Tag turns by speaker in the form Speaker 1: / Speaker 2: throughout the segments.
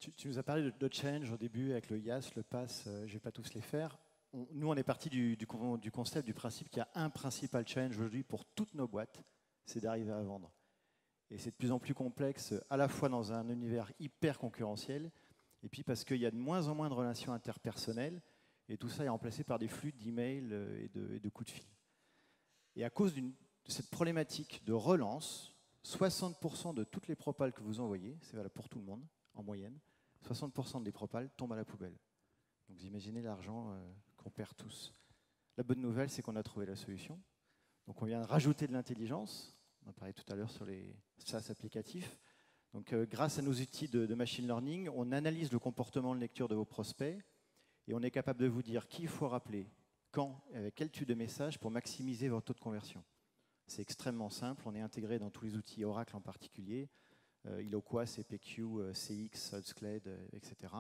Speaker 1: Tu nous as parlé de change au début avec le YAS, le PASS, je ne vais pas tous les faire. Nous, on est parti du concept, du principe qu'il y a un principal change aujourd'hui pour toutes nos boîtes, c'est d'arriver à vendre. Et c'est de plus en plus complexe, à la fois dans un univers hyper concurrentiel, et puis parce qu'il y a de moins en moins de relations interpersonnelles, et tout ça est remplacé par des flux d'emails et de coups de fil. Et à cause de cette problématique de relance, 60% de toutes les propales que vous envoyez, c'est valable pour tout le monde, en moyenne, 60% des propales tombent à la poubelle. Donc vous imaginez l'argent qu'on perd tous. La bonne nouvelle, c'est qu'on a trouvé la solution. Donc on vient de rajouter de l'intelligence. On en parlait tout à l'heure sur les SaaS applicatifs. Donc grâce à nos outils de machine learning, on analyse le comportement de lecture de vos prospects et on est capable de vous dire qui il faut rappeler, quand, avec quel type de message pour maximiser votre taux de conversion. C'est extrêmement simple. On est intégré dans tous les outils Oracle en particulier. Eloqua, CPQ, CX, Salesclade, etc.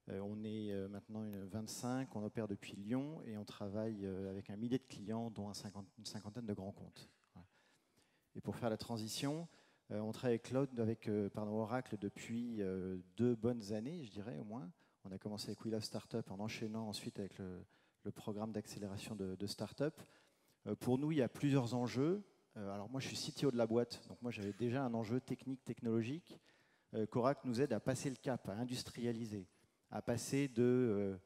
Speaker 1: On est maintenant 25, on opère depuis Lyon et on travaille avec un millier de clients, dont une cinquantaine de grands comptes. Voilà. Et pour faire la transition, on travaille avec Cloud, avec Oracle depuis 2 bonnes années, je dirais au moins. On a commencé avec We Love Startup en enchaînant ensuite avec le programme d'accélération de Startup. Pour nous, il y a plusieurs enjeux. Alors moi, je suis CTO de la boîte, donc moi j'avais déjà un enjeu technique, technologique, qu'Oracle nous aide à passer le cap, à industrialiser, à passer de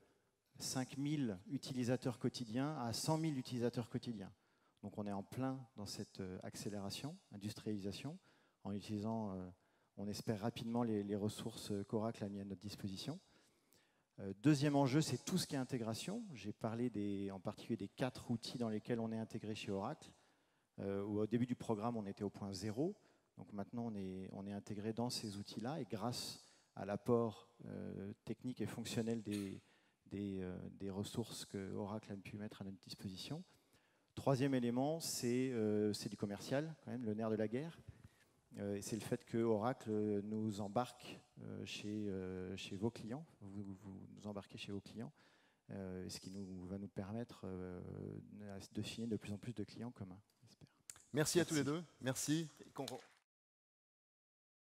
Speaker 1: 5000 utilisateurs quotidiens à 100 000 utilisateurs quotidiens. Donc on est en plein dans cette accélération, industrialisation, en utilisant, on espère rapidement, les ressources qu'Oracle a mis à notre disposition. Deuxième enjeu, c'est tout ce qui est intégration. J'ai parlé en particulier des 4 outils dans lesquels on est intégré chez Oracle. Au début du programme, on était au point 0. Donc maintenant, on est intégré dans ces outils-là. Et grâce à l'apport technique et fonctionnel des ressources que Oracle a pu mettre à notre disposition. Troisième élément, c'est du commercial, quand même, le nerf de la guerre. C'est le fait que Oracle nous embarque chez vos clients, vous nous embarquez chez vos clients, ce qui va nous permettre de signer de plus en plus de clients communs, j'espère.
Speaker 2: Merci à tous les deux. Merci.